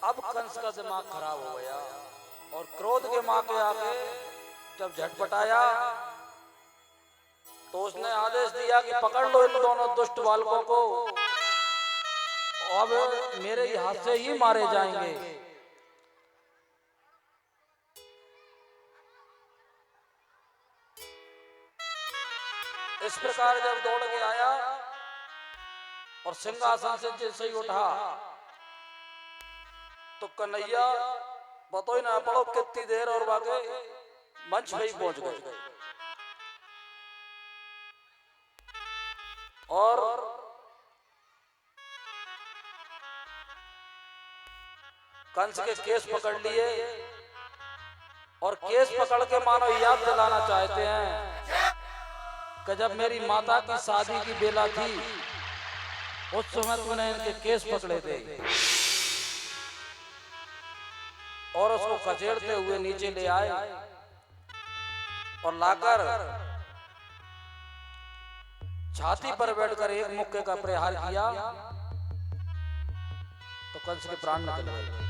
अब कंस का दिमाग खराब हो गया और क्रोध के माँ के आगे जब झटपटाया तो उसने आदेश दिया कि पकड़ लो इन दोनों दुष्ट बालकों को, अब मेरे ही हाथ से ही मारे जाएंगे। इस प्रकार जब दौड़ के आया और सिंहासन से जैसे ही उठा तो कन्हैया पतो ही ना पड़ो कितनी देर और वाके मंच पे ही पहुंच गए। और कंस के केस पकड़ लिए और केस पकड़ के मानो याद दिलाना चाहते हैं कि जब मेरी माता की शादी की बेला थी उस समय तूने इनके केस पकड़े थे। और उसको खचेड़ते हुए नीचे ले आए और लाकर छाती पर बैठकर एक मुक्के का प्रहार किया तो कंस के प्राण निकल गए।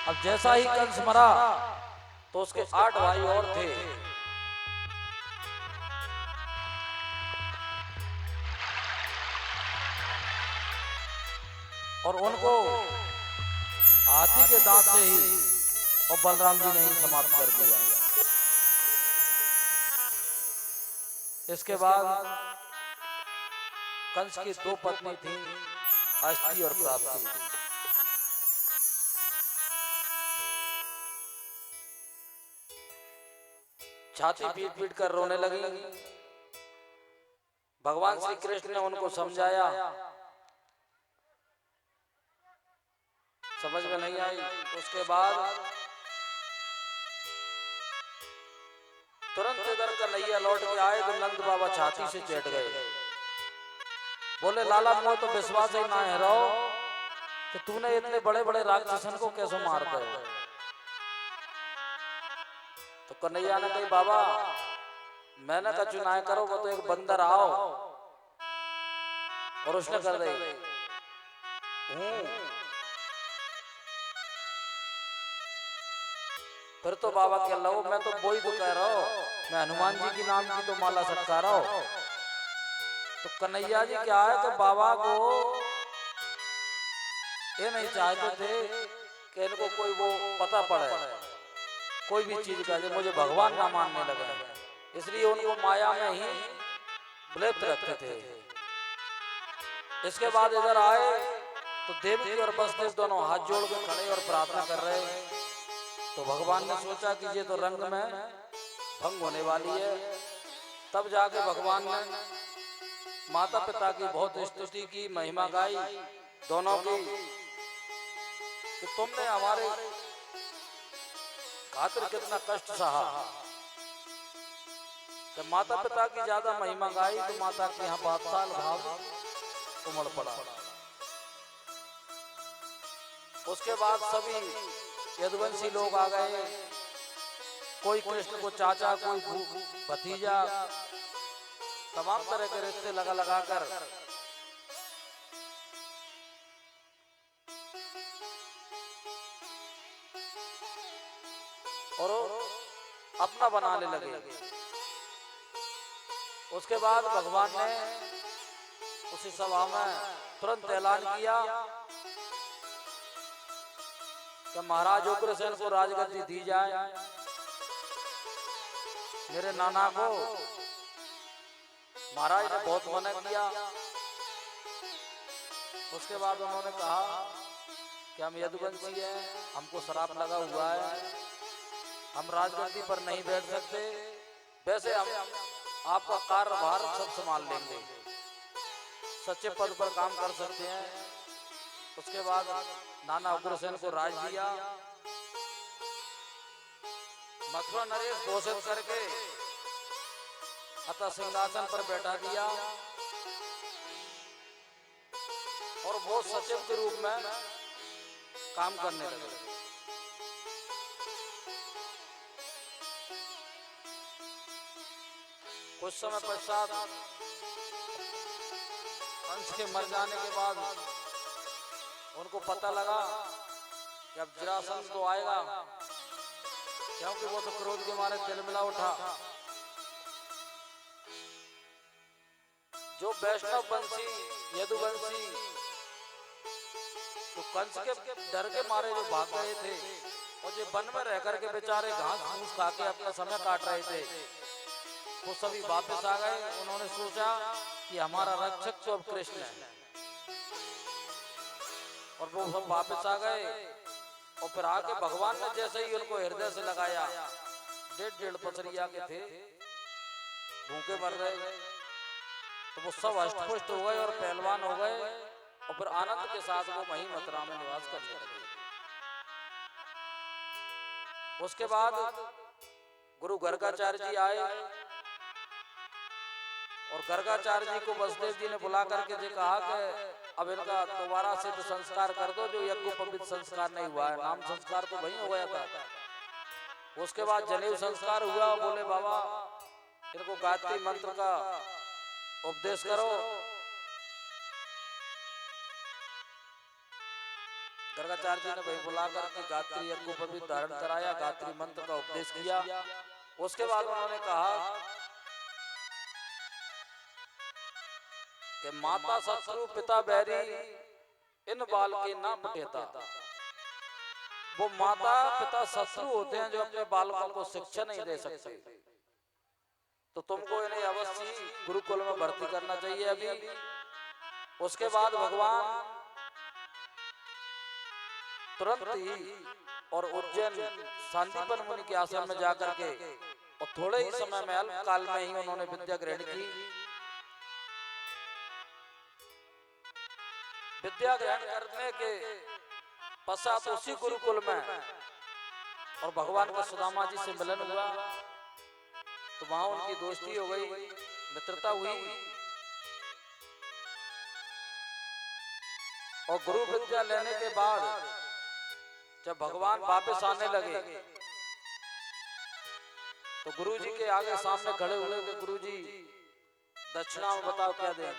अब जैसा ही कंस मरा तो उसके 8 भाई और थे। और उनको हाथी के दांत से ही और बलराम जी ने ही समाप्त कर दिया। इसके बाद कंस की 2 पत्नी थी, अष्टि और प्राप्ति। छाती पीट पीट कर रोने लगी। भगवान श्री कृष्ण ने उनको समझाया, समझ में नहीं आई। उसके बाद तुरंत इधर कन्हैया लौट के आए तो नंद बाबा छाती से चढ़ गए। बोले लाला मोह तो विश्वास ही ना है रहो कि तूने इतने बड़े बड़े राक्षसन को कैसे मार दे। तो कन्हैया ने कही बाबा मैंने कहा चुनाव करो, वो तो एक बंदर आओ और उसने कर दे। फिर तो बाबा क्या लो, मैं तो वही तो कह रहा हूं, मैं हनुमान जी की नाम की तो माला सटका रहा हूं। तो कन्हैया जी क्या है कि बाबा को ये नहीं चाहते थे कि इनको कोई वो पता पड़े कोई भी चीज का, जो मुझे भगवान ना मानने लगे, इसलिए उनको माया में ही विलिप्त रखते थे। इसके बाद इधर आए तो देवकी और वसुदेव दोनों हाथ जोड़ के खड़े और प्रार्थना कर रहे हैं। तो भगवान ने सोचा कि ये तो रंग में भंग होने वाली है। तब जाके भगवान ने माता पिता की बहुत स्तुति की, महिमा गाई दोनों की कि तुमने हमारे खातिर कितना कष्ट सहा। जब माता पिता की ज्यादा महिमा गाई तो माता के यहाँ बादशाह भाव उमड़ पड़ा। उसके बाद सभी यदुवंशी लोग आ गए, कोई कृष्ण को चाचा, कोई भतीजा, तमाम तरह के रिश्ते लगा लगा कर और अपना बनाने लगे। उसके बाद भगवान ने उसी सभा में तुरंत ऐलान किया कि महाराज उग्रसेन को राजगद्दी दी जाए। मेरे नाना को महाराज ने बहुत मना किया। उसके बाद उन्होंने कहा कि हम यदुवंशी हैं, हमको श्राप लगा हुआ है, हम राजगद्दी पर नहीं बैठ सकते, वैसे हम आपका कार्यभार सब संभाल लेंगे, सच्चे पद पर काम कर सकते हैं। उसके बाद नाना उग्रसेन को राज दिया, मथुरा नरेश घोषित करके अतः सिंहासन पर बैठा दिया और वो सचिव के रूप में काम करने लगे। कुछ समय पश्चात कंस के मर जाने के बाद उनको पता लगा कि अब जरासंध तो आएगा, क्योंकि वो तो क्रोध के मारे तिलमिला उठा। जो वैष्णव वंशी यदुवंशी तो कंस के डर के मारे जो भाग गए थे और जो वन में रह करके बेचारे घास फूस खा के अपना समय काट रहे थे, वो सभी वापस आ गए। उन्होंने सोचा कि हमारा रक्षक तो अब कृष्ण है, और वो सब वापस आ गए। और फिर आके भगवान ने जैसे ही उनको हृदय से लगाया, 1.5 पसरिया के थे, भूखे मर रहे, तो वो सब हष्ट-पुष्ट हो गए और पहलवान हो गए। और फिर आनंद के साथ वो वहीं मथुरा में निवास करने लगे। उसके बाद गुरु गर्गाचार्य जी आए और गर्गाचार्य जी को वसुदेव जी ने बुला करके जी कहा कि अब इनका दोबारा से तो संस्कार कर दो, जो यज्ञोपवीत संस्कार नहीं हुआ है। नाम संस्कार तो वहीं हो गया था। उसके बाद जनेऊ संस्कार हुआ। बोले बाबा इनको गायत्री मंत्र का उपदेश करो। गर्गाचार्य जी ने वहीं बुलाकर के गायत्री यज्ञोपवीत धारण कराया, गायत्री मंत्र का उपदेश किया। उसके बाद उन्होंने कहा कि माता शत्रु पिता बैरी, इन बाल के ना पटेता। वो माता पिता शत्रु होते हैं जो अपने बालकों को शिक्षा नहीं दे सकते, तो तुमको इन्हें अवश्य गुरुकुल में भर्ती करना चाहिए अभी। उसके बाद भगवान तुरंत ही और उज्जैन शांतिपन मुनि के आश्रम में जाकर के और थोड़े ही समय में अल्प काल में ही उन्होंने विद्या ग्रहण की। विद्या ग्रहण करने के पश्चात उसी गुरुकुल में और भगवान का सुदामा जी से मिलन हुआ, तो वहां उनकी दोस्ती हो गई, मित्रता हुई। और गुरु विद्या लेने के बाद जब भगवान वापस आने लगे, तो गुरु जी के आगे सामने खड़े हुए कि गुरु जी दक्षिणा में बताओ क्या दें।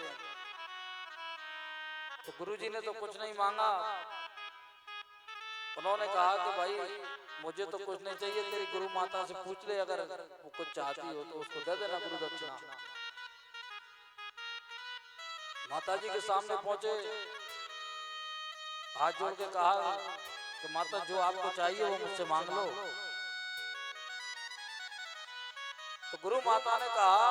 तो गुरु जी ने तो कुछ नहीं मांगा। उन्होंने कहा कि भाई मुझे तो कुछ नहीं चाहिए, तेरी गुरु माता से पूछ ले, अगर वो कुछ चाहती हो तो उसको दे देना गुरु दक्षिणा। माता जी के सामने पहुंचे, हाथ जोड़ के कहा कि माता जो आपको चाहिए वो मुझसे मांग लो। तो गुरु माता ने कहा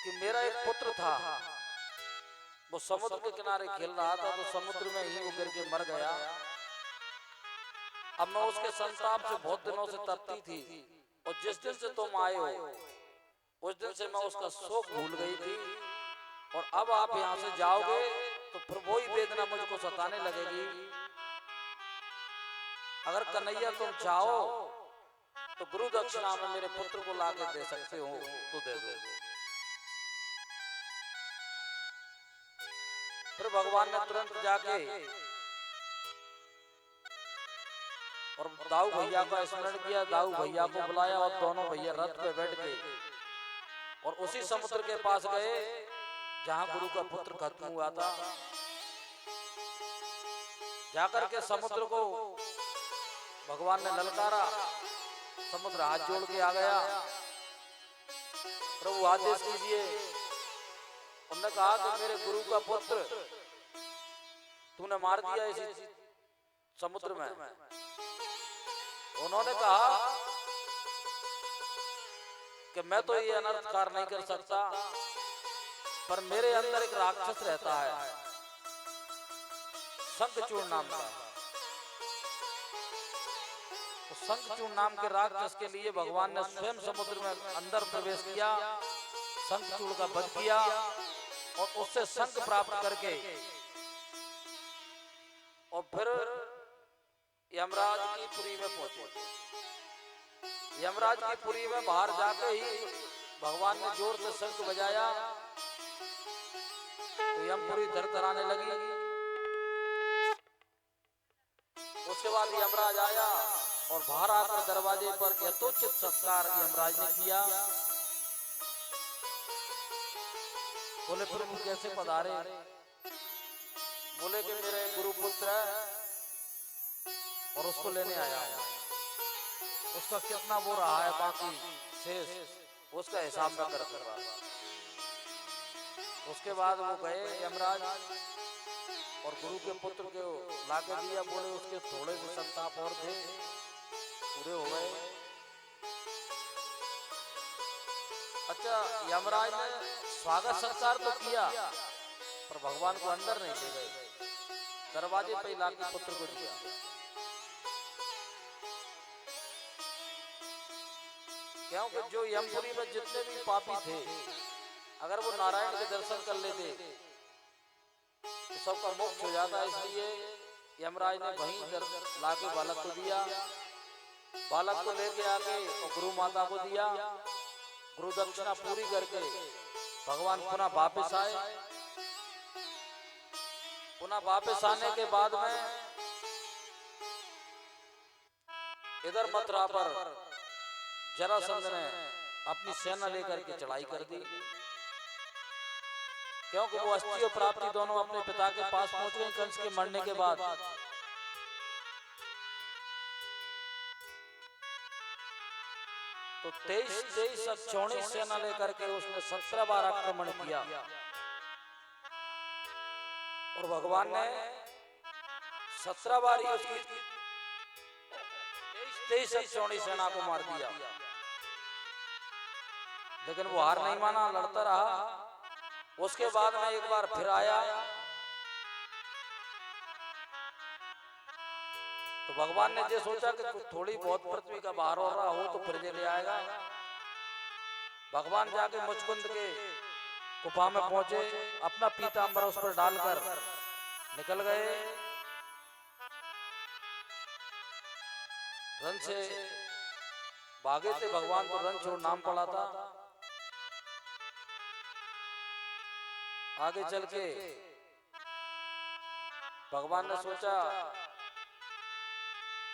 कि मेरा एक पुत्र था, वो समुद्र के किनारे खेल रहा था, तो समुद्र में ही वो गिर के मर गया। अब मैं उसके संताप से बहुत दिनों से तपती थी, और जिस दिन से तुम आए हो उस दिन से मैं उसका शोक भूल गई थी। और अब आप यहाँ से जाओगे तो फिर वही वेदना मुझको सताने लगेगी। अगर कन्हैया तुम चाहो तो गुरु दक्षिणा में मेरे पुत्र को लाके दे सकते हो तो दे दो। फिर भगवान ने तुरंत जाके और दाऊ भैया का स्मरण किया, दाऊ भैया को बुलाया और दोनों भैया रथ पे बैठ गए और उसी समुद्र के पास गए जहां गुरु का पुत्र खत्म हुआ था। जाकर के समुद्र को भगवान ने ललकारा, समुद्र हाथ जोड़ के आ गया, प्रभु आदेश कीजिए। उन्होंने कहा कि मेरे गुरु का पुत्र तूने मार दिया इसी समुद्र में। उन्होंने कहा कि मैं तो ये अनर्थ कार्य नहीं कर सकता, पर मेरे अंदर एक राक्षस रहता है शंखचूड़ नाम का। तो शंखचूड़ नाम के राक्षस के लिए भगवान ने स्वयं समुद्र में अंदर प्रवेश किया, शंखचूड़ का वध किया और उससे शंख प्राप्त करके और फिर यमराज की पुरी में पहुंचे। यमराज की पुरी में बाहर जाके ही भगवान ने जोर से शंख बजाया तो यमपुरी थरथराने लगी। उसके बाद यमराज आया और बाहर आकर दरवाजे पर यथोचित सत्कार यमराज ने किया। बोले प्रभु कैसे पधारे? बोले कि मेरे गुरु पुत्र है और उसको लेने आया हूं, उसका कितना वो रहा है बाकी शेष उसका हिसाब में कर रहा। उसके बाद वो गए यमराज और गुरु के पुत्र को लाके दिया। बोले उसके थोड़े से संताप और थे, पूरे हो गए। अच्छा, यमराज ने स्वागत सत्कार तो किया पर भगवान को अंदर नहीं ले गए, दरवाजे पे लाके पुत्र को दिया। क्योंकि जो यमपुरी में जितने भी पापी थे, अगर वो नारायण के दर्शन कर लेते तो सबका मोक्ष हो जाता। इसलिए यमराज ने वहीं लाके बालक को दिया। बालक को लेके आके और गुरु माता को दिया। गुरु दक्षिणा पूरी करके भगवान पुनः वापस आए। पुनः वापस आने के बाद में इधर मथुरा पर जरासंध ने अपनी सेना लेकर के चढ़ाई कर दी। क्योंकि वो अस्थि और प्राप्ति दोनों अपने पिता के पास पहुंच गए कंस के मरने के बाद। तो 23 अक्षौणी सेना लेकर के उसने 17 बार आक्रमण किया और भगवान ने 17 बार ही उसकी 23 अक्षौणी सेना को मार दिया। लेकिन वो हार नहीं माना, लड़ता रहा। उसके बाद में एक बार फिर आया तो भगवान ने ये सोचा कि थोड़ी बहुत पृथ्वी का बाहर हो रहा हो तो फिर ले आएगा। भगवान जाके मुचकुंद के गुफा में पहुंचे, अपना पीतांबर उस पर डालकर निकल गए। रन से भागे थे भगवान, तो रन छोड़ नाम पड़ा था। आगे चल के भगवान ने सोचा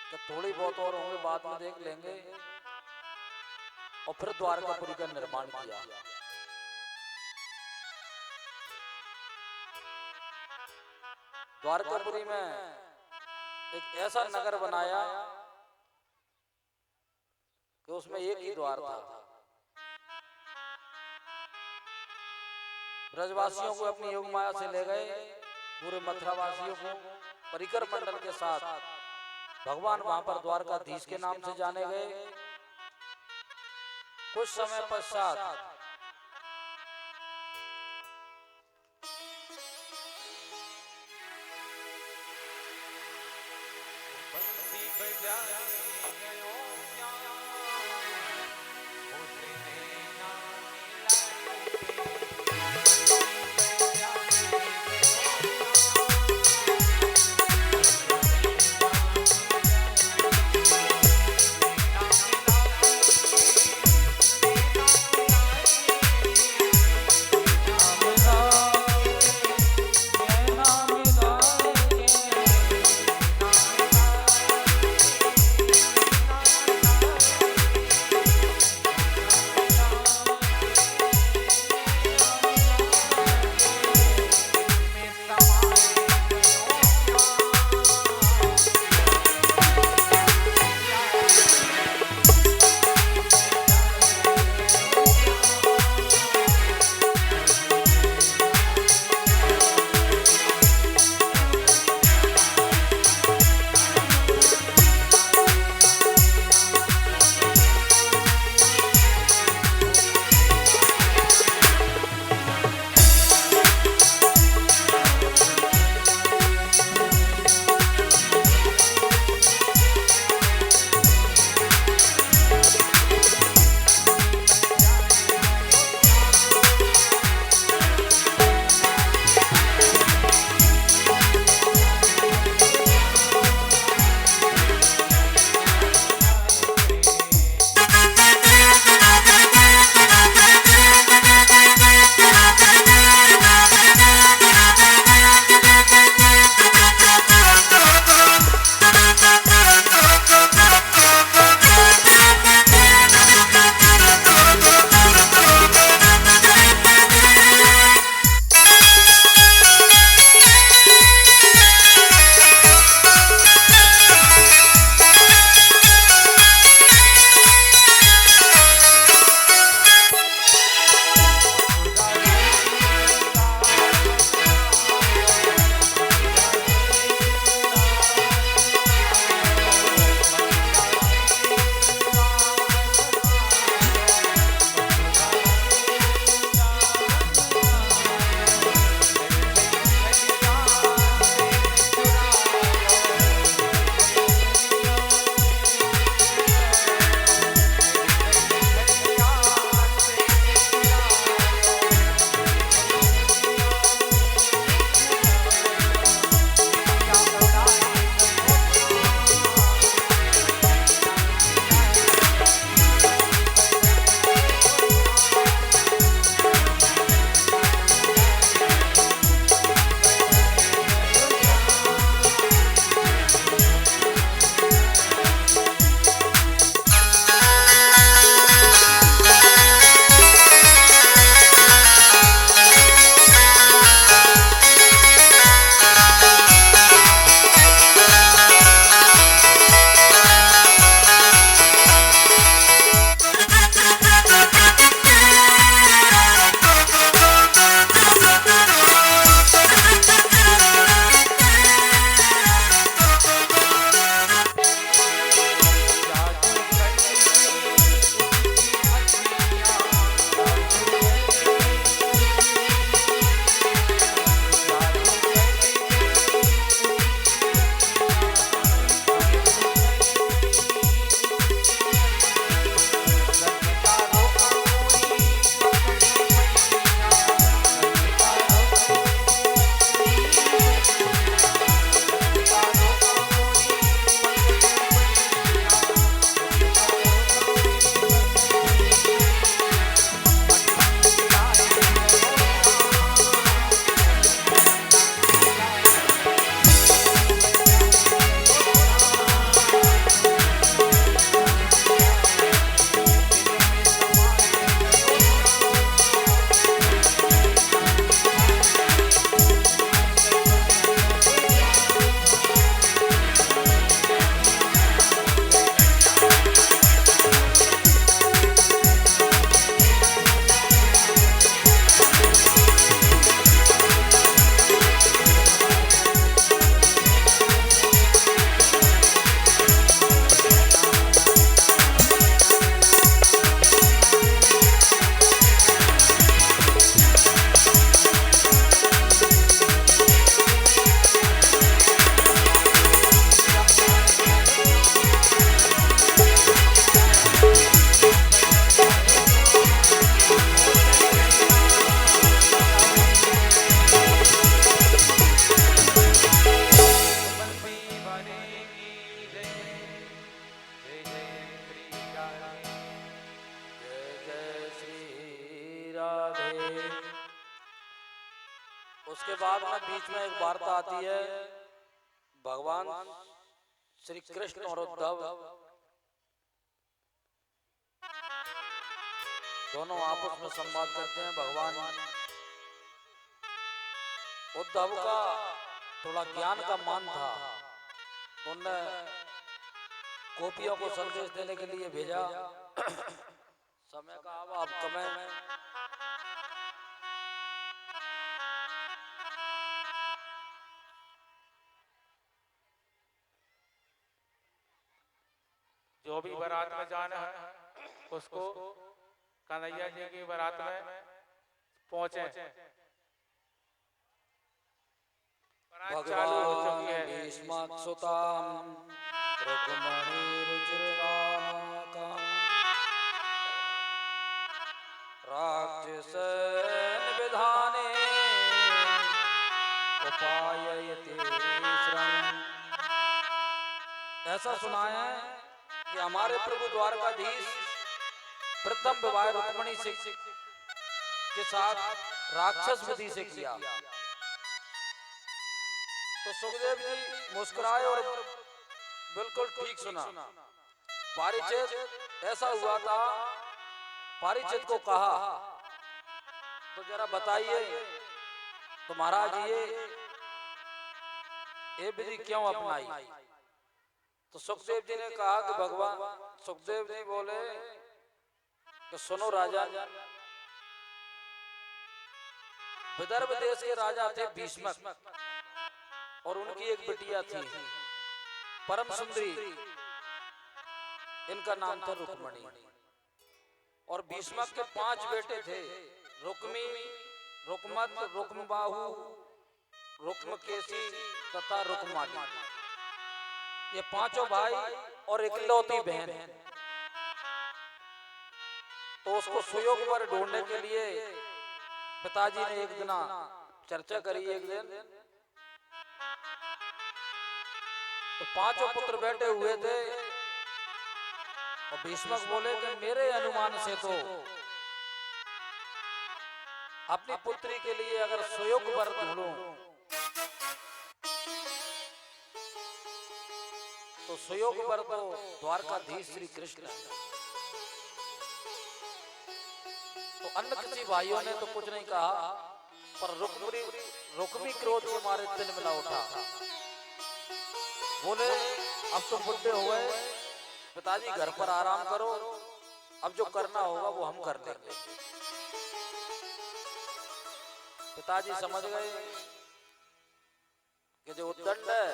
कि थोड़ी बहुत और होंगे, बाद में देख लेंगे, और फिर द्वारकापुरी का निर्माण किया। द्वारकापुरी में एक ऐसा नगर बनाया कि उसमें एक ही द्वार था। ब्रजवासियों को अपनी योग माया से ले गए, पूरे मथुरावासियों को परिकर मंडल के साथ भगवान वहां पर द्वारकाधीश के नाम से जाने गए। कुछ समय पश्चात बाद में बीच में एक वार्ता आती है, भगवान श्री कृष्ण और उद्धव दोनों आपस में संवाद करते हैं। भगवान उद्धव का थोड़ा ज्ञान का मान था, उनने गोपियों को संदेश देने के लिए भेजा। समय का अभाव कम है। जो भी बारात में जाना है उसको कन्हैया जी की बारात में पहुंचे। बारात चालू हो चुकी है। भीष्माक्षुताम रुक्मणीरुचिरानाकाम राक्षसेन विधाने उपाययते श्रम। ऐसा सुना है कि हमारे प्रभु द्वारकाधीश प्रथम विवाह रुक्मणी से के साथ राक्षस विधि से किया। तो सुखदेव जी मुस्कुराए और बिल्कुल ठीक सुना। पारिचित ऐसा हुआ था, पारिचित को कहा तो जरा बताइए तो महाराज ये विधि क्यों अपनाई? तो सुखदेव जी ने कहा कि भगवान, सुखदेव जी बोले कि सुनो राजा, विदर्भ देश के राजा थे भीष्मक और उनकी एक बिटिया थी परम सुंदरी, इनका नाम था रुक्मणी। और भीष्मक के 5 बेटे थे, रुक्मी, रुक्मत, रुक्मबाहु, रुक्मकेशी तथा रुक्माली। ये 5 भाई और इकलौती बहन। तो उसको सुयोग पर ढूंढने के लिए पिताजी ने एक दिन चर्चा करी। एक दिन तो 5 पुत्र बैठे हुए थे और भीष्मक बोले कि मेरे अनुमान से तो अपनी पुत्री के लिए अगर सुयोग पर ढूंढूं तो सुयोग पर तो द्वारकाधीश श्री कृष्ण। तो अन्य किसी भाइयों ने तो कुछ नहीं कहा, पर रुक्मी क्रोध के मारे तिल मिला उठा। बोले अब तुम बुढ़े हो गए, पिताजी घर पर आराम करो, अब जो करना होगा वो हम कर लेंगे। पिताजी समझ गए कि जो उद्दंड है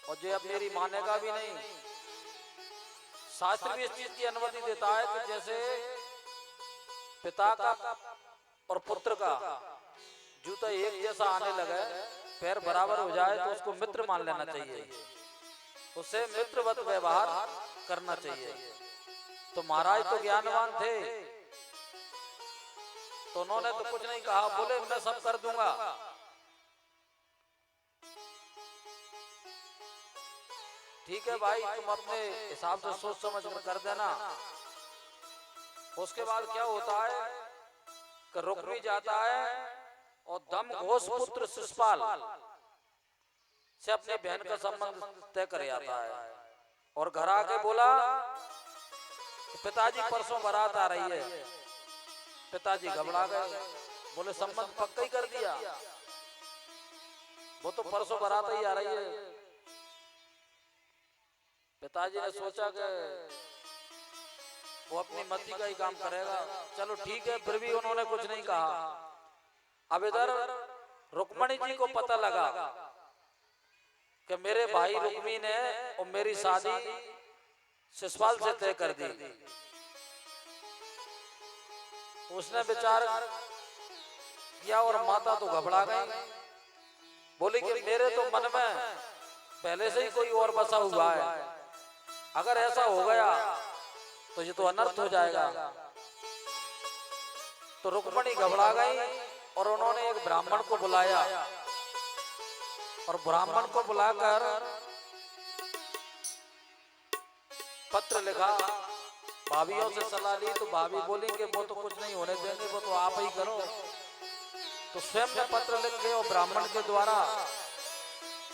और जो अब मेरी मानेगा भी नहीं। शास्त्र भी इस चीज की अनुमति देता है कि जैसे पिता का और पुत्र का जूता एक जैसा आने लगे, पैर बराबर हो जाए तो उसको मित्र मान लेना चाहिए, उससे मित्रवत व्यवहार करना चाहिए। तो महाराज तो ज्ञानवान थे, तो उन्होंने तो कुछ नहीं कहा, बोले मैं सब कर दूंगा। ठीक है भाई, तुम अपने हिसाब से सोच समझ कर देना। उसके बाद क्या होता है कि रुक्मी जाता है और दम घोष पुत्र शिशुपाल से अपने बहन का संबंध तय कर आता है और घर आके बोला कि पिताजी परसों बारात आ रही है। पिताजी घबरा गए, बोले संबंध पक्का ही कर दिया, वो तो परसों बारात ही आ रही है। पिताजी ने सोचा कि वो अपनी मर्जी का ही काम करेगा, चलो ठीक है, फिर भी उन्होंने कुछ नहीं कहा। अब इधर रुक्मणी जी को पता लगा कि मेरे भाई रुक्मी ने और मेरी शादी शिशुपाल से तय कर दी। उसने विचार किया और माता तो घबरा गई, बोली कि मेरे तो मन में पहले से ही कोई और बसा हुआ है, अगर ऐसा हो गया तो ये तो अनर्थ हो जाएगा। तो रुक्मणी घबरा गई और उन्होंने एक ब्राह्मण को बुलाया और ब्राह्मण को बुलाकर पत्र लिखा, भाभियों से सलाह ली। तो भाभी बोली कि वो तो कुछ नहीं होने देंगे, वो तो आप ही करो। तो स्वयं ने पत्र लिख के और ब्राह्मण के द्वारा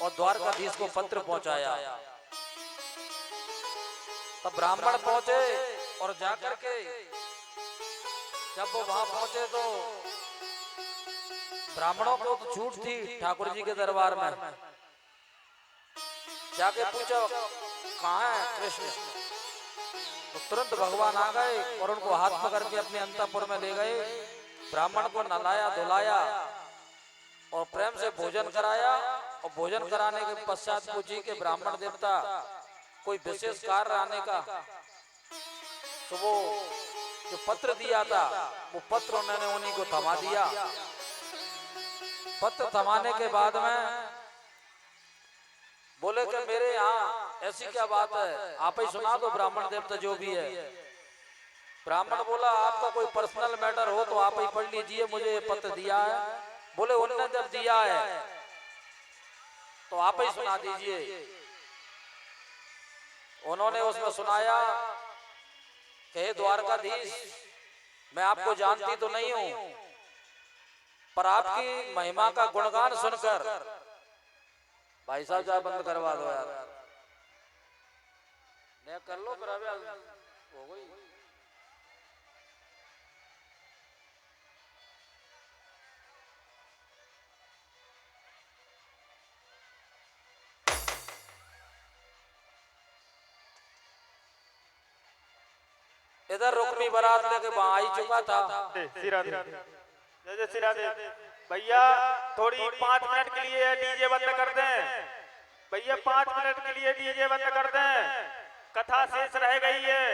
और द्वारकाधीश को पत्र पहुंचाया। तब ब्राह्मण पहुंचे और जाकर के जब वो वहां पहुंचे तो ब्राह्मणों को तो छूट थी ठाकुर जी के दरबार में। जाके पूछा कहाँ है कृष्ण, तो तुरंत भगवान आ गए और उनको हाथ पकड़ के अपने अंतःपुर में ले गए। ब्राह्मण को नहलाया धुलाया और प्रेम से भोजन कराया। और भोजन कराने के पश्चात पूछी कि ब्राह्मण देवता कोई विशेष कार्य आने का, तो वो जो पत्र दिया था वो पत्र उन्होंने उन्हीं को थमा दिया। पत्र थमाने के बाद में बोले कि मेरे यहाँ ऐसी क्या बात है, आप ही सुना दो ब्राह्मण देवता जो भी है। ब्राह्मण बोला आपका कोई पर्सनल मैटर हो तो आप ही पढ़ लीजिए, मुझे ये पत्र दिया है। बोले उन्होंने जब दिया है तो आप ही सुना दीजिए। उन्होंने उसमें सुनाया कि हे द्वारकाधीश, मैं आपको जानती तो नहीं हूं, पर आपकी महिमा का गुणगान सुनकर, भाई साहब जा बंद करवा दो यार, नहीं कर लो फिर अभी हो गई। इधर रुक्मी बारात लेके वहां आई चुका था। भैया थोड़ी 5 मिनट के लिए डीजे बंद कर दें। भैया 5 मिनट के लिए डीजे बंद कर दें, कथा शेष रह गई है।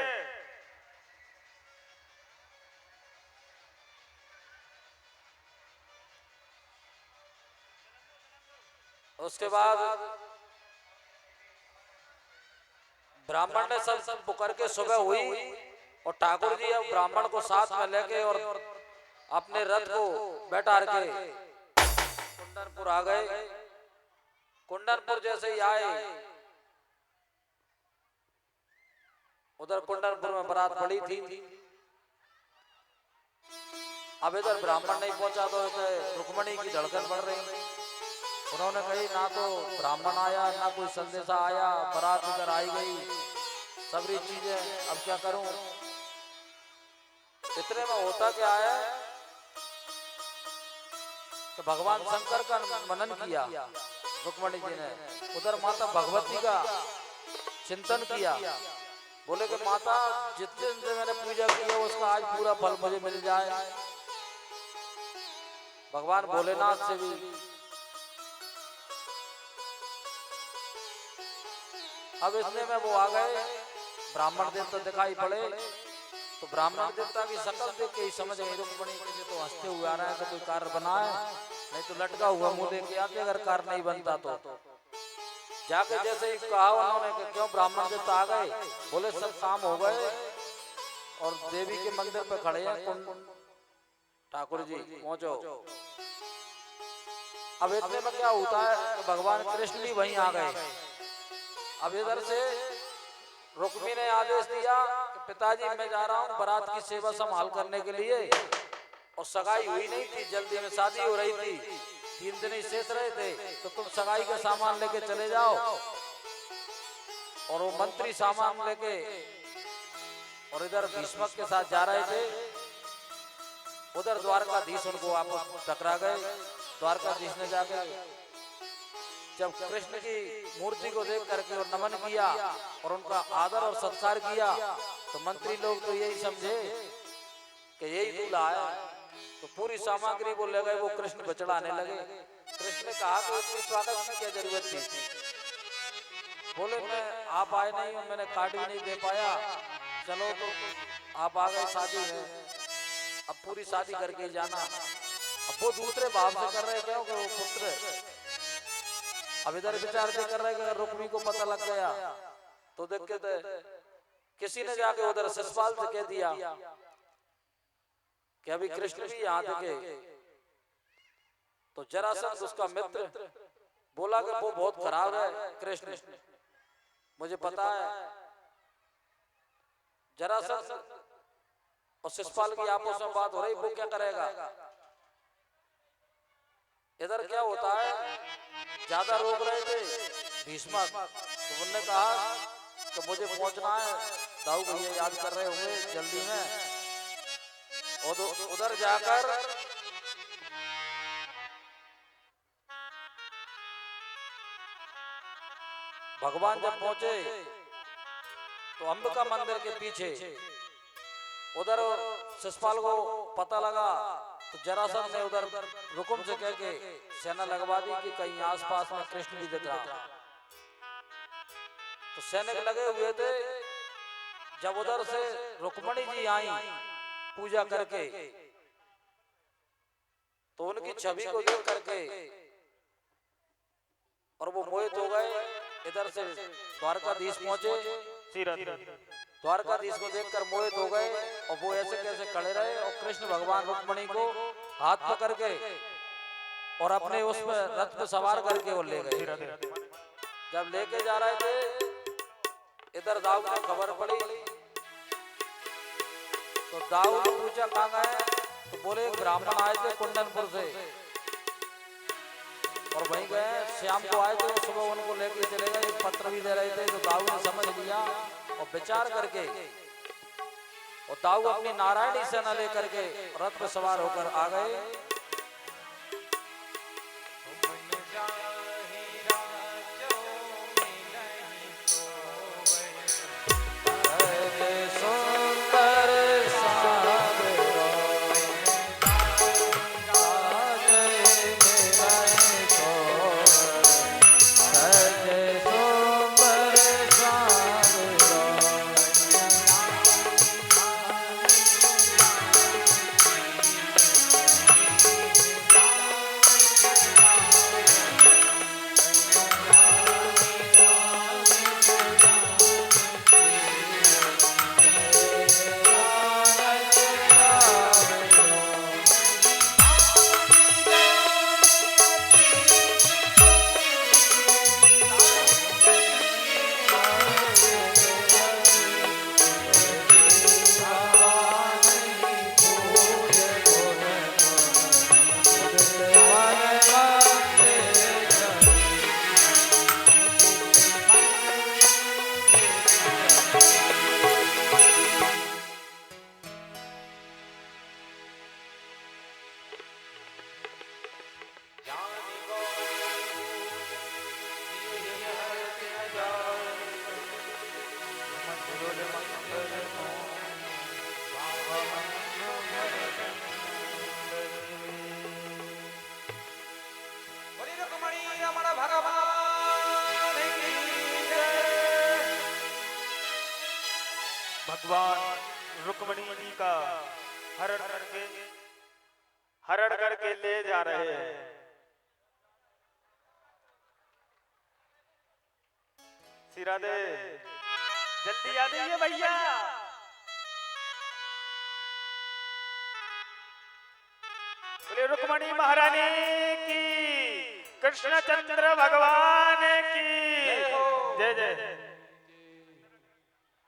उसके बाद ब्राह्मण ने सब पुकार के सुबह हुई और ठाकुर जी अब ब्राह्मण को साथ में लेके और अपने रथ को बैठा के कुंडनपुर आ गए। कुंडनपुर जैसे ही आए, उधर कुंडनपुर में बारात पड़ी थी। अब इधर ब्राह्मण नहीं पहुंचा तो रुक्मणी की धड़कन बढ़ रही। उन्होंने कही ना तो ब्राह्मण आया ना कोई संदेशा आया, बारात इधर आई गई, सबरी चीजें, अब क्या करूं। इतने में होता क्या है कि भगवान शंकर का मनन किया रुक्मणी जी ने, उधर माता भगवती का चिंतन किया। बोले कि माता जितने दिन से मैंने पूजा की है उसका आज पूरा फल मुझे मिल जाए। भगवान भोलेनाथ से भी अब इतने में वो आ गए, ब्राह्मण देवता दिखाई पड़े। तो ब्राह्मण देवता की शक्ल देख के ही समझ गए रुक्मणी जी तो हंसते हुए आ रहा है, तो कोई कार्य बना है, नहीं तो लटका हुआ मुंह देख के आके अगर कार्य नहीं बनता तो। जाके जैसे ही कहा उन्होंने कि क्यों ब्राह्मण देवता आ गए, बोले सब काम हो गए और देवी के मंदिर पे खड़े हैं, ठाकुर जी पहुंचो। अब इतने में क्या होता है कि भगवान कृष्ण भी वहीं आ गए। अब इधर से रुक्मी ने आदेश दिया कि पिताजी मैं जा रहा हूँ बारात की सेवा संभाल करने के लिए, और सगाई हुई नहीं थी, जल्दी में शादी हो रही थी, 3 दिन ही शेष रहे थे, तो तुम सगाई का सामान लेके चले जाओ। और वो मंत्री सामान लेके और इधर भीष्मक के साथ जा रहे थे। उधर द्वारकाधीश उनको वापस टकरा गए। द्वारकाधीश ने जाकर जब कृष्ण की मूर्ति को देख करके और नमन किया और उनका आदर और सत्कार किया, तो मंत्री लोग तो यही समझे कि यही दूल्हा है, तो पूरी सामग्री वो ले गए, वो कृष्ण पे चढ़ाने लगे। कृष्ण ने कहा कि उसकी स्वागत की क्या जरूरत थी। बोले मैं आप आए नहीं और मैंने कार्ड भी नहीं दे पाया, चलो तो आप आ गए शादी में, अब पूरी शादी करके ही जाना। अब वो दूसरे भाव से कर रहे क्यों कि वो पुत्र, अब इधर विचार से कर रहे कि रुक्मी को पता लग गया तो देखते थे किसी ने जाके उधर शिशुपाल से कह दिया कि अभी कृष्ण भी यहाँ थे। तो जरासंध उसका मित्र बोला कि वो बहुत खराब है कृष्ण, मुझे पता है। जरासंध और शिशुपाल की आपस में बात हो रही, वो क्या करेगा। इधर क्या होता है, ज्यादा रोक रहे थे भीष्मक, तो उन्होंने कहा कि मुझे पहुंचना है, दाऊ भैया याद कर रहे होंगे जल्दी में। और उधर जाकर भगवान जब पहुंचे तो अंबिका मंदिर के पीछे उधर शिशुपाल को पता लगा, तो जरासंध ने उधर रुकुम से कह के सेना लगवा दी कि कहीं आसपास में कृष्ण भी दिख रहा। तो सैनिक लगे हुए थे। जब उधर से रुक्मणी जी आई पूजा करके, तो उनकी छवि को देख करके और वो मोहित हो गए। इधर से द्वारकाधीश पहुंचे, द्वारकाधीश को देखकर मोहित हो गए और वो ऐसे कैसे खड़े रहे और कृष्ण भगवान रुक्मणी को हाथ पकड़ के और अपने उस पर रथ पे सवार करके वो ले गए। जब लेके जा रहे थे, इधर दाऊ ने खबर पड़ी, तो दाऊ ने पूछा कहाँ गए, तो बोले एक ब्राह्मण आए थे कुंडनपुर से और वहीं गए, शाम को आए थे, सुबह उनको लेके चले गए, एक पत्र भी दे रहे थे। तो दाऊ ने समझ लिया और विचार करके और दाऊ अपनी नारायणी सेना लेकर के रथ पर सवार होकर आ गए। भगवान रुक्मणी जी का हरण करके ले जा रहे हैं। राधे, जल्दी आ जाइए भैया। बोले रुक्मणी महारानी की, कृष्णचंद्र भगवान की जय जय।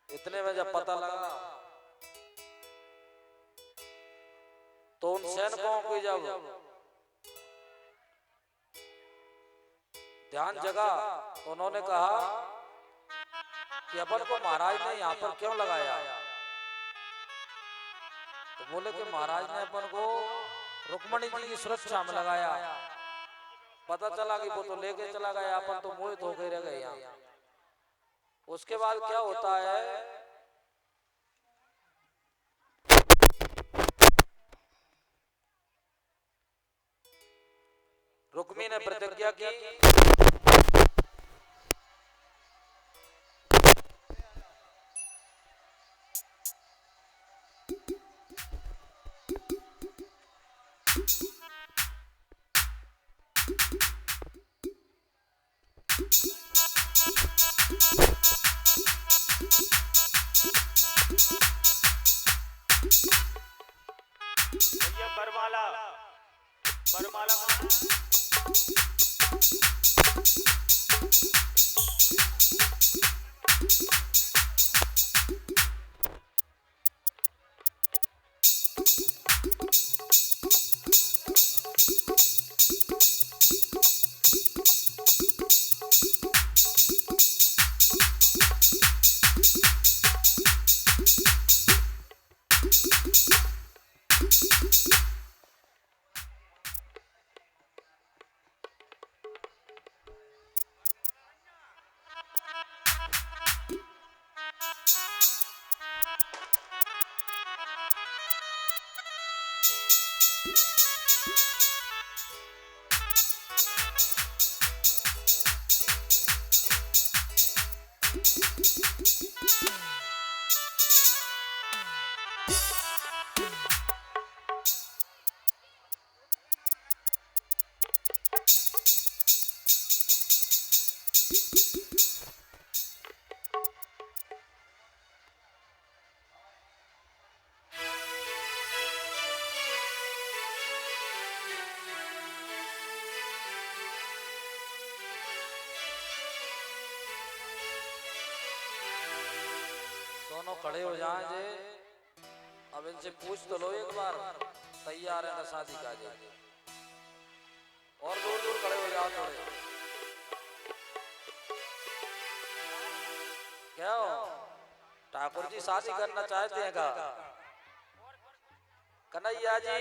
इतने में जब पता लगा तो उन सैनिकों को जब ध्यान जगा तो उन्होंने कहा कि अपन को महाराज ने यहाँ पर क्यों लगाया। तो बोले कि महाराज ने अपन को रुक्मणी जी की सुरक्षा में लगाया। पता चला कि वो तो लेके चला गया, अपन तो मोहित होकर रह गए यहाँ। उसके बाद क्या होता है, रुक्मी ने प्रतिज्ञा की बरमाला दोनों खड़े हो जाएं जे। अब इनसे पूछ तो लो एक बार, तैयार है ना शादी का जे? और दूर दूर खड़े हो जाओ थोड़े। क्या हो ठाकुर जी शादी करना चाहते हैं का? कन्हैया जी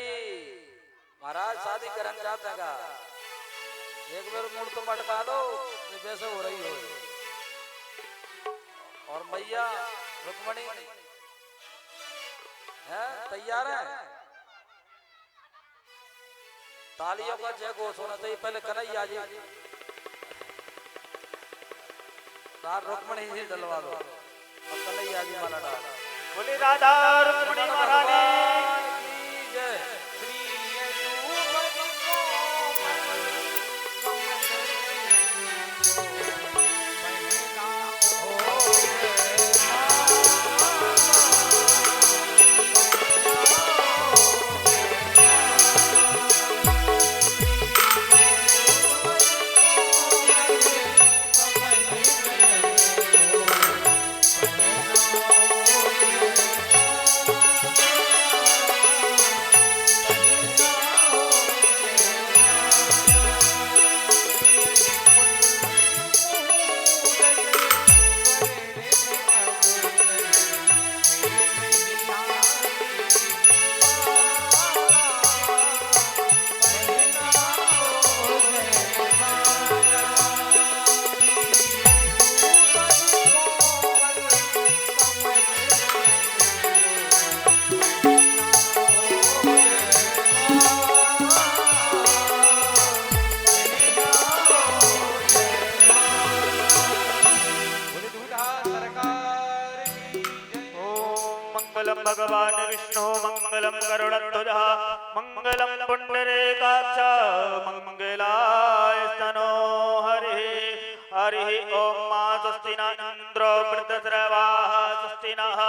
महाराज शादी करना चाहते हैं का? एक बार मुड़ तो मटका दो वैसे हो रही हो। और मैया रुक्मणी है तैयार है? तालियों का जय घोष होना चाहिए। पहले कन्हैया जी तार रुक्मणी जी डलवा दो और कन्हैया जी माला डाल। बोले राधा रुक्मणी महारानी की जय। मंगलम भगवान विष्णु मंगलम गरुड़ध्वज मंगलम पुंडरीकाक्ष मंगलाय स्तनो हरि हरि ओम मा स्वस्ति न इंद्रो वृद्धश्रवाः स्वस्ति नः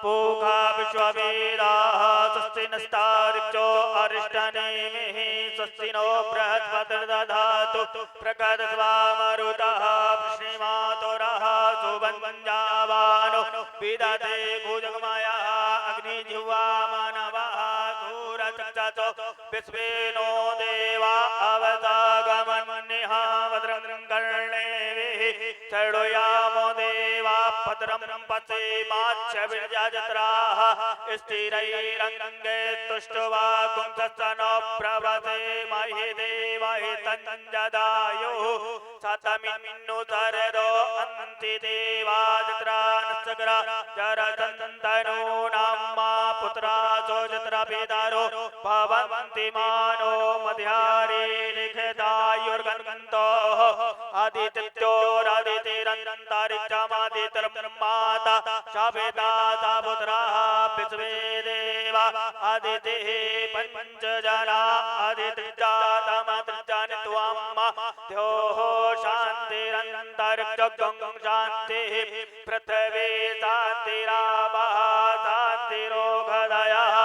पूषा विश्ववेदाः स्वस्ति नस्तार्क्ष्यो अरिष्टनेमिः स्वस्ति नो बृहस्पतिर्दधातु प्रकटस्वामरुतः वृष्णिमातुरः सुवञ्जावानो विदते भुजगमयः अग्निजिह्वा मानवः सूरचक्षुषो विश्वेनो देवा अवतागमन्यः भद्रं कर्णेभिः शृणुयामो देवा भद्रं पश्येमाक्षभिर्यजत्राः स्थिरैरङ्गे तुष्टुवा पुंसस्तनो प्रभृते महि देवहि तञ्जदायुः शतमिन्नु शरदो अन्ति देवाजत्रानसग्रा जरतन्तनूनां मा पुत्रासो जत्रपितरो भवन्ति मानो मध्यारे लिखितायुर्गन्तोः आदित्यौरादितिरन्तरिक्षमादितिर्माता शपिता सा पुत्राः विश्वे देवा आदितिः पञ्चजना आदित्यजातमत्रिजानि त्वां द्योः शान्तिरन्तरिक्षं शान्तिः पृथिवी शान्तिरापः शान्तिरोगदयः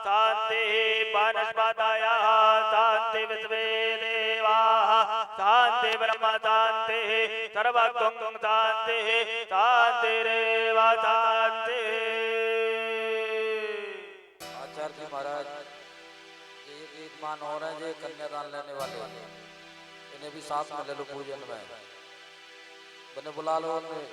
शान्तिः वनस्पतयः शान्ति विश्वे देवाः शान्ति ब्रह्म शान्तिः सर्वगं शान्तिः शान्तिरेव शान्तिः। आचार्य जी महाराज ये विद्वान हो रहे हैं जो कन्यादान लेने वाले, इन्हें भी साथ में ले लो पूजन में। बने बुला लो उन्हें।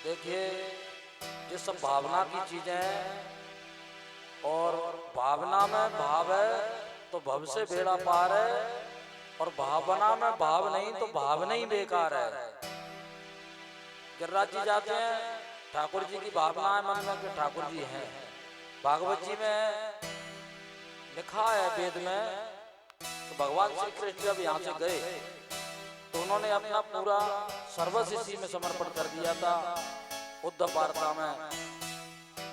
देखिए जो सब भावना की चीजें हैं और भावना में भाव है तो भव से बेड़ा पार है, और भावना में भाव नहीं तो भावना ही बेकार है। गिरिराज जी जाते हैं, ठाकुर जी की भावना है मन में कि ठाकुर जी हैं। भागवत जी में लिखा है वेद में कि भगवान श्री कृष्ण जब यहाँ से गए तो उन्होंने अपना पूरा सर्वस्व इसी में समर्पण कर दिया था। उद्धव वार्ता में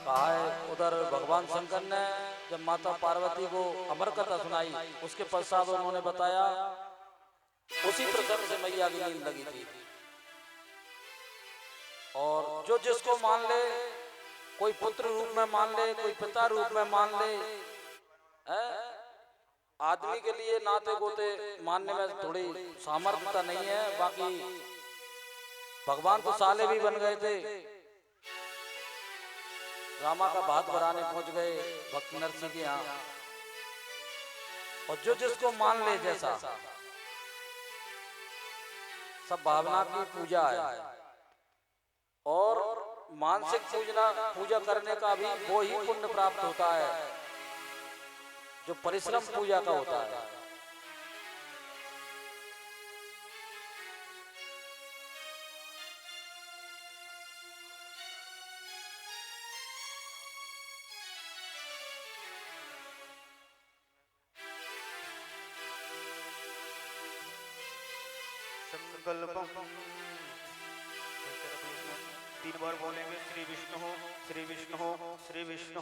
कहा है, उधर भगवान शंकर ने जब माता पार्वती को अमर कथा सुनाई, उसके पश्चात उन्होंने बताया उसी प्रकार से मैया की नींद लगी थी। और जो जिसको मान ले, कोई पुत्र रूप में मान ले, कोई पिता रूप में मान ले, आदमी के लिए नाते गोते मानने में थोड़ी सामर्थ्यता नहीं है। बाकी भगवान तो साले भी बन गए थे, रामा का भात बनाने पहुंच गए भक्त नरसिंह के यहाँ। और जो जिसको मान ले जैसा, सब भावना की पूजा है। और मानसिक पूजा करने का भी वो ही पुण्य प्राप्त होता है जो परिश्रम पूजा का होता है। संकल्पम 3 बार बोलेंगे, श्री विष्णु श्री विष्णु श्री विष्णु।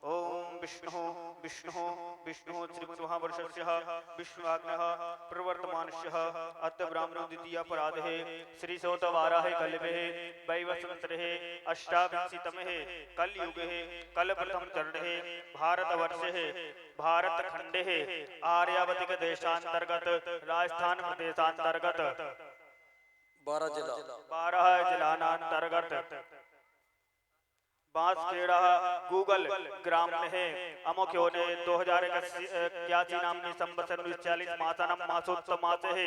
ओम विष्णु विष्णु विष्णु श्रीमद्महावर्षस्य विष्णुआज्ञः प्रवर्तमानस्य अत ब्राह्मणो द्वितीयापराधः श्री सौतवाराः कल्पे वैवस्वतः अष्टाविंशतितमे कलयुगे कलप्रथम चरणे भारतवर्षे भारतखंडे आर्यावतिक देशांतर्गत राजस्थान प्रदेशांतर्गत 12 जिलानांतर्गत बांसखेड़ा गूगल ग्राम में है। अमुख्यो ने 2081 नामनी संवत्सर 40 मासानम मासोत्तम मास है,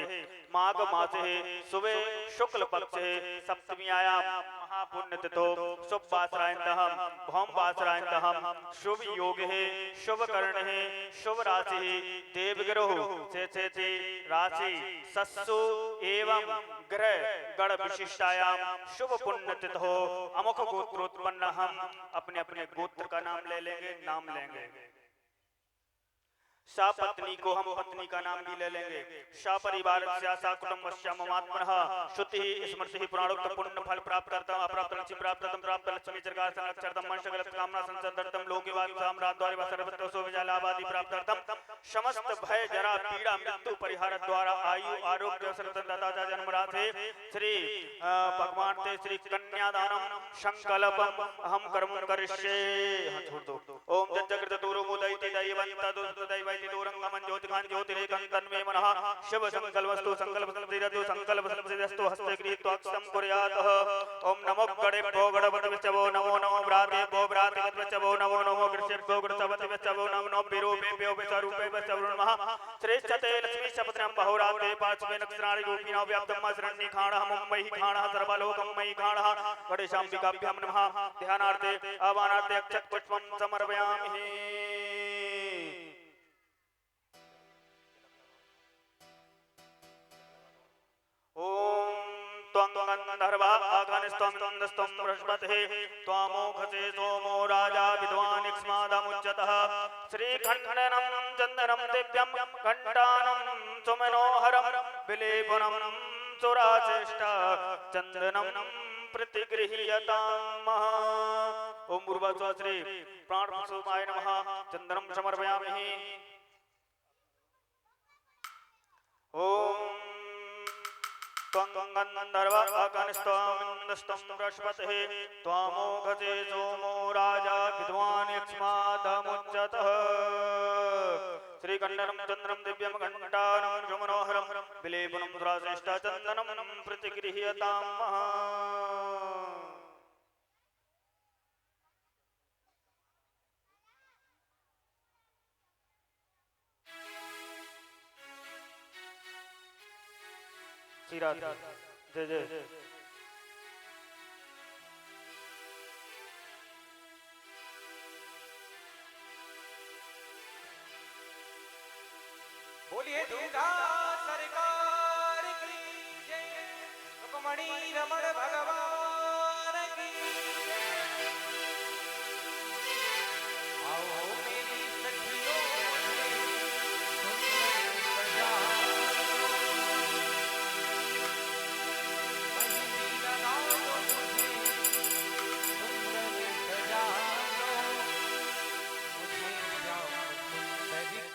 माघ मास है, सुबह शुक्ल पक्ष है, सप्तमीयाम महापुण्य तिथो शुभ वासरायन्तहम भौम वासरायन्तहम शुभ योग है, शुभ कर्ण है, शुभ राशि है, देवगिरोह से राशि सस्सु एवं ग्रह गण विशिष्टायाम शुभ पुण्य तिथो अमुख गोत्रोत्पन्न। हम अपने अपने गोत्र का नाम ले लेंगे, नाम लेंगे। सा पत्नी को हम पत्नी का नाम भी ले लेंगे। सा परिवार सा कुटुंबस्य ममात्मनः श्रुति स्मृति पुराणोक्त पुण्य फल प्राप्त करतम अप्राप्त लक्ष्मी प्राप्त लक्ष्मी चरकार संरक्षणम मंशगलत कामना संसर्दर्तम लोकेवाद साम्राज्य द्वारा सर्वत्र सो विजयालाभादि प्राप्त करतम समस्त भय जरा पीड़ा मृत्यु परिहार द्वारा आयु आरोग्य सर्वतंत्रता जन्म राधे श्री भगवान ते श्री कन्यादानम संकल्पम अहम कर्म करिष्ये। हां छोड़ दो। ओम जगत दूरो मुदयति दैवंत दैव दूरंगमन ज्योतिकान ज्योतिरेकं तन्मे मनः शिव संकल्पस्तु संकल्पसिद्धिरतु संकल्पसिद्धिस्तु हस्ते गृहीत्वाक्षं कुर्यात्। ओम नमो गणेभ्यो गणपतिभ्यो नमो नमो भ्रातेभ्यो भ्रातृभ्यो नमो नमो गृहेभ्यो गृहपतिभ्यो नमो नमो विरूपेभ्यो विस्वरूपेभ्यो नमः। श्रेष्ठते लक्ष्मी शपथं बहुराते पार्श्वे नक्षत्राणि रूपिणो व्याप्तं शरण्ये खाणः मुम्मयि खाणः सर्वलोकं मयि खाणः गणेशाम्बिकाभ्यां नमः। ध्यानार्थे आवाहनार्थे अक्षत पुष्पं समर्पयामि। गंधर्वा आगनस्त्वं बृहस्पतिः त्वामोघसे सोमो राजा विद्वान् इक्ष्मादमुच्यतः। श्रीखण्डनं चन्दनं दिव्यं घण्टानं सुमनोहरं विलेपनं सुराचेष्टा चन्दनं प्रतिगृह्यताम्। ओम पूर्वस्व श्री प्राणप्रसूमाय नमः। चन्दनं समर्पयामि। ओम गंधर्व अगनस्त्वं बृहस्पतिः त्वामोघसे सोमो राजा विद्वान् इक्ष्मादमुच्यतः। श्रीखण्डनं चन्द्रं दिव्यं घण्टानं सुमनोहरं विलेपनं सुराश्रेष्ठा चन्दनं प्रतिगृह्यताम्। जय जय। बोलिए दूधा सरकार की जय, रुक्मणी रमण भगवान की जय। आओ मेरी सखियों से सुंदर सजा, मेहंदी लगा दो मुझे, सुंदर सजा दो मुझे, जाओ सुंदर की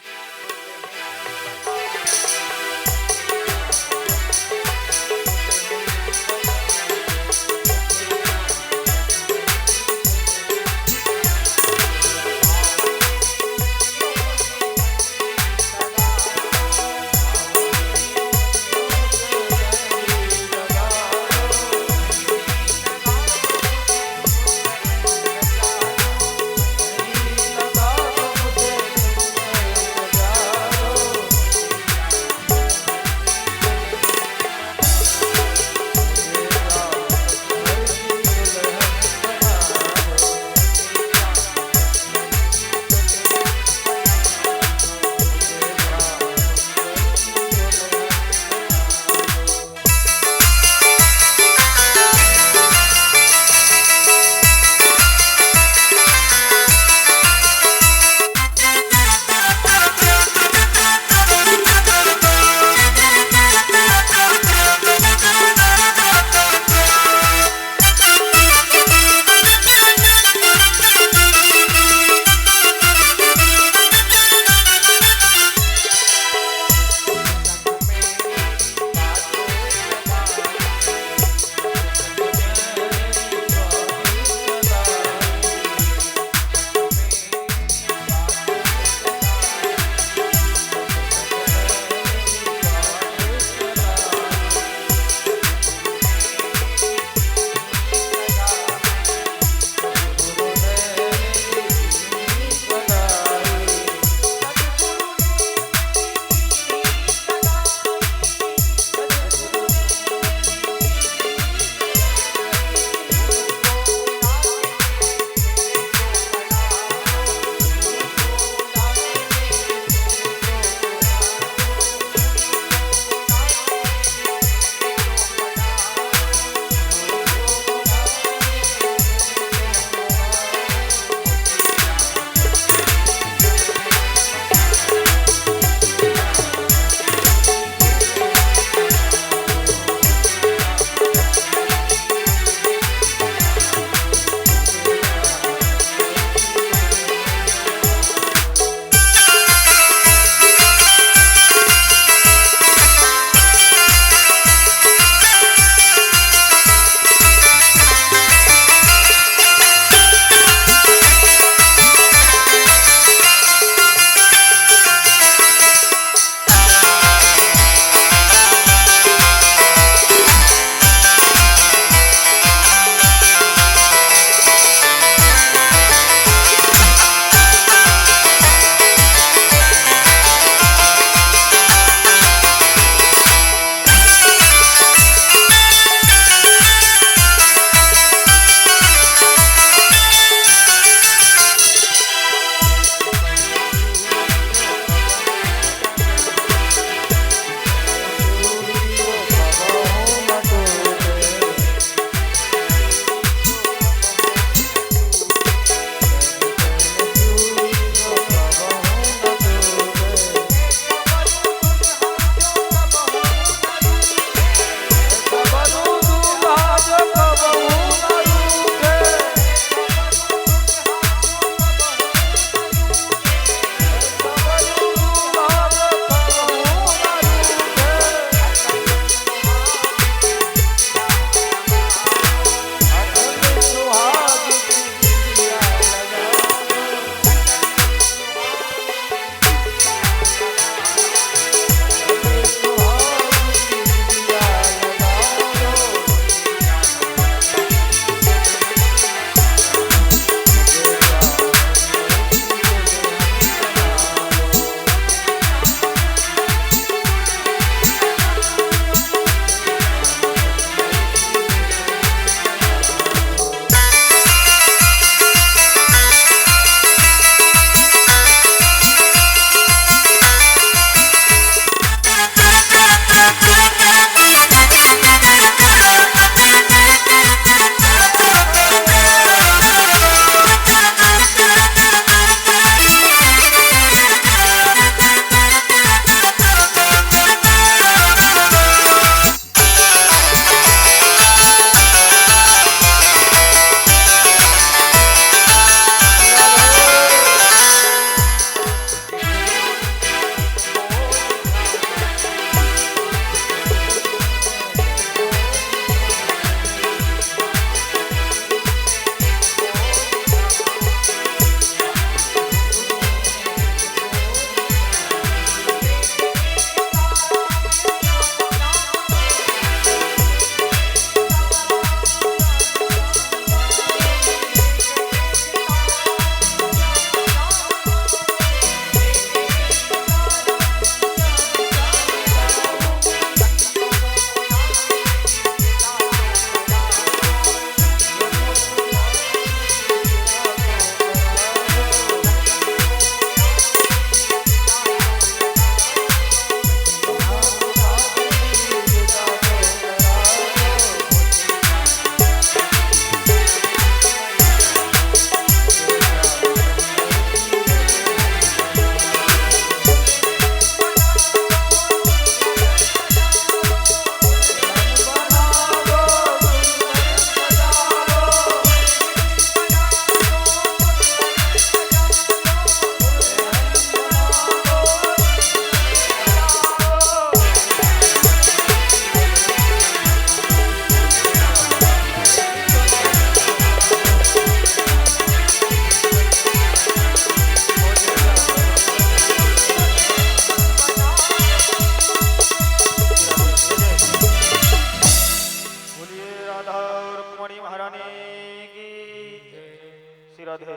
राधे।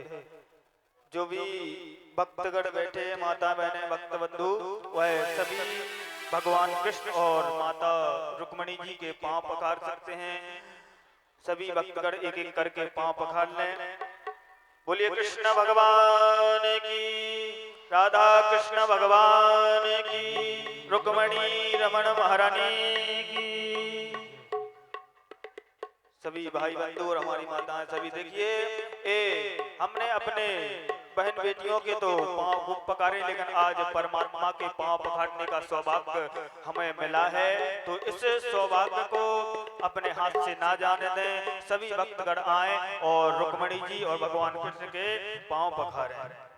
जो भी भक्तगण बैठे हैं, माता बहने भक्त बंधु, वह सभी भगवान कृष्ण और माता रुक्मणी जी के पांव पखार सकते हैं। सभी भक्तगण एक एक करके पांव पखार लें। बोलिए कृष्ण भगवान की, राधा कृष्ण भगवान की, रुक्मणी रमण महारानी की। सभी भाई बंधु और हमारी माताएं सभी देखिए, हमने अपने बहन बेटियों के तो पांव खूब पकारे, लेकिन आज परमात्मा के पांव पखारने का सौभाग्य हमें मिला है, तो इस सौभाग्य को अपने हाथ से ना जाने दें। सभी भक्तगण आए और रुक्मणी जी और भगवान कृष्ण के पांव पखारें।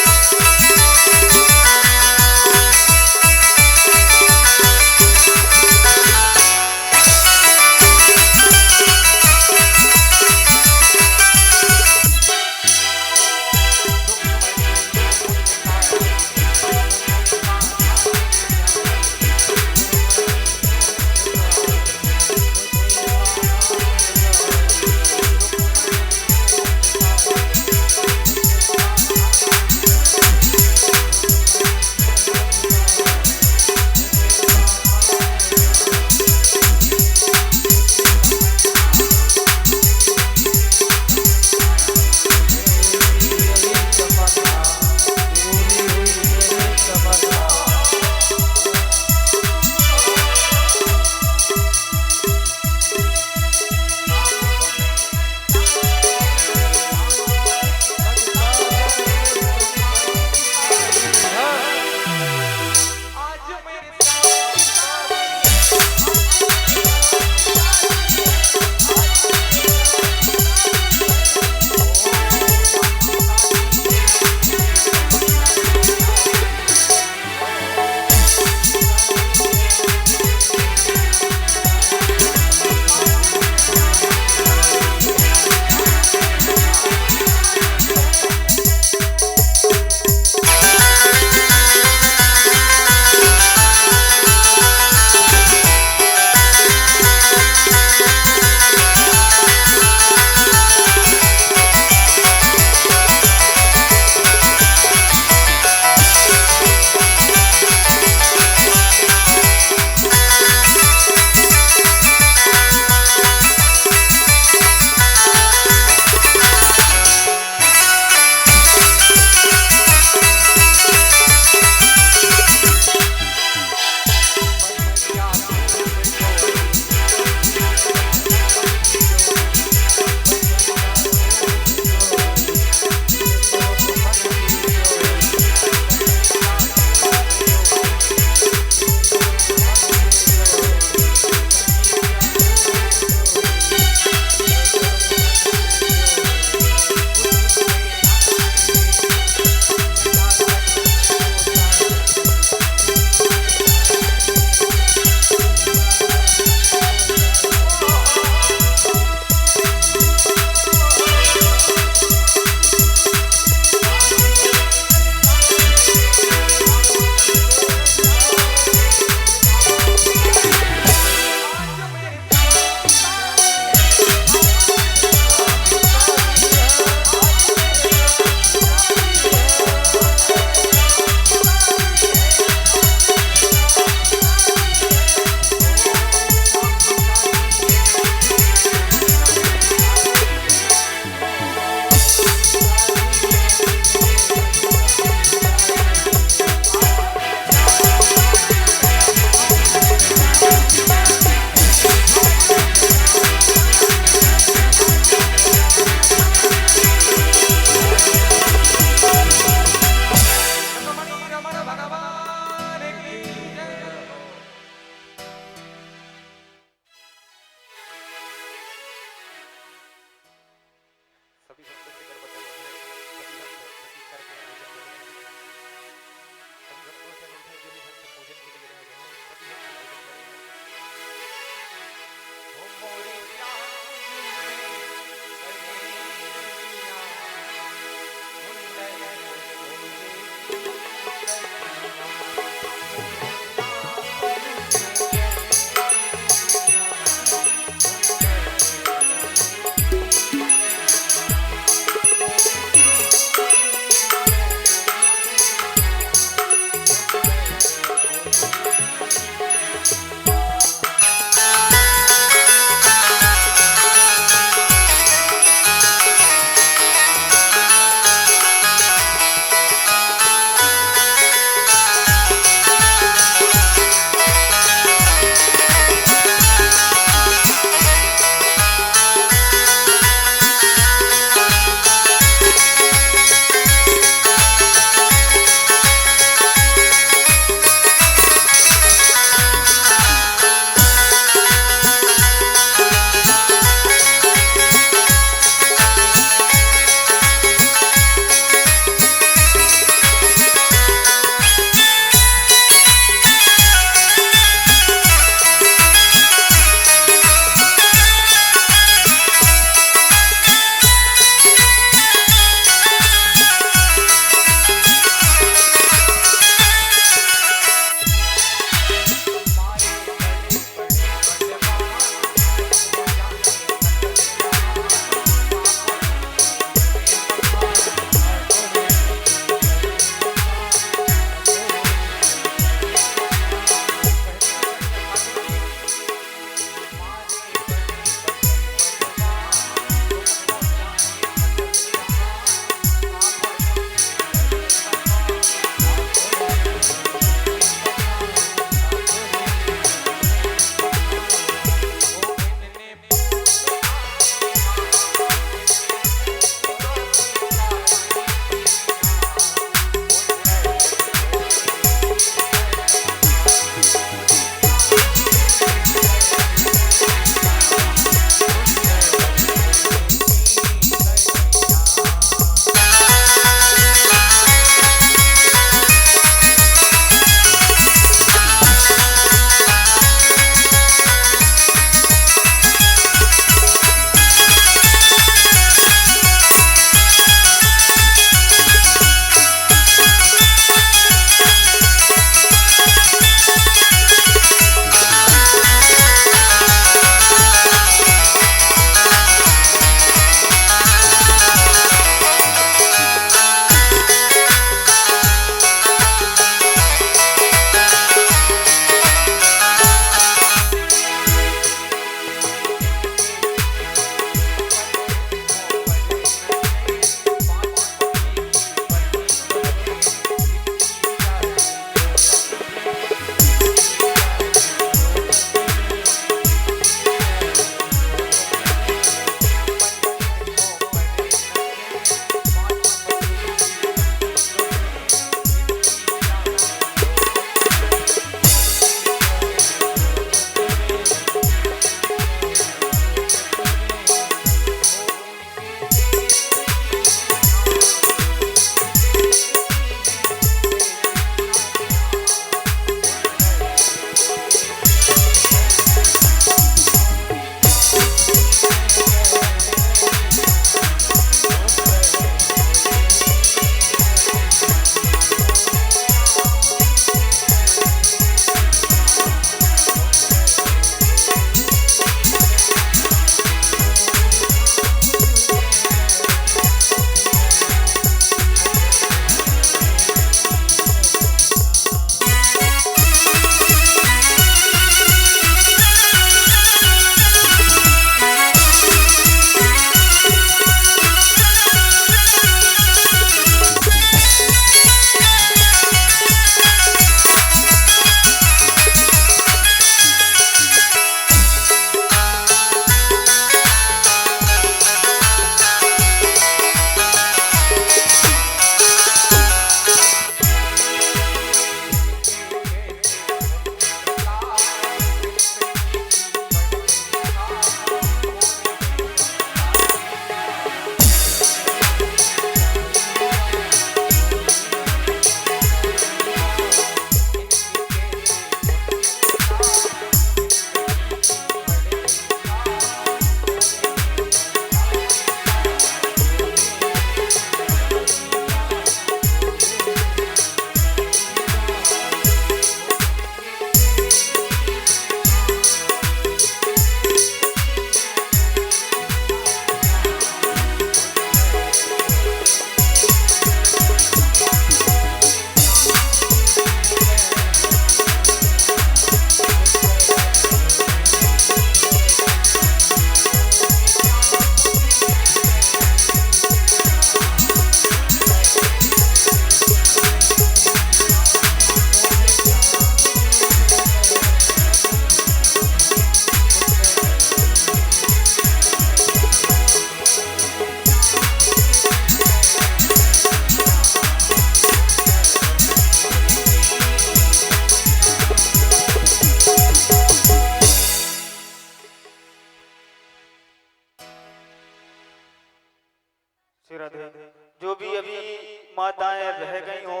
माताएं रह गई हो,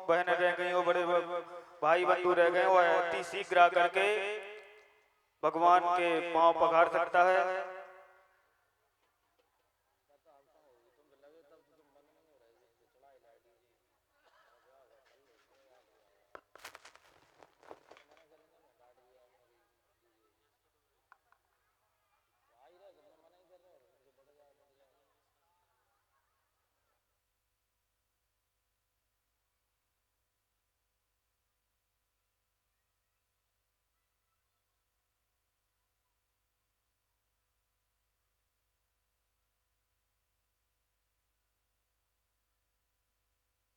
बहनें रह गई हो, बड़े भाई बंधु रह गए हो, अति शीघ्र आकर के भगवान के पांव पखार सकता है।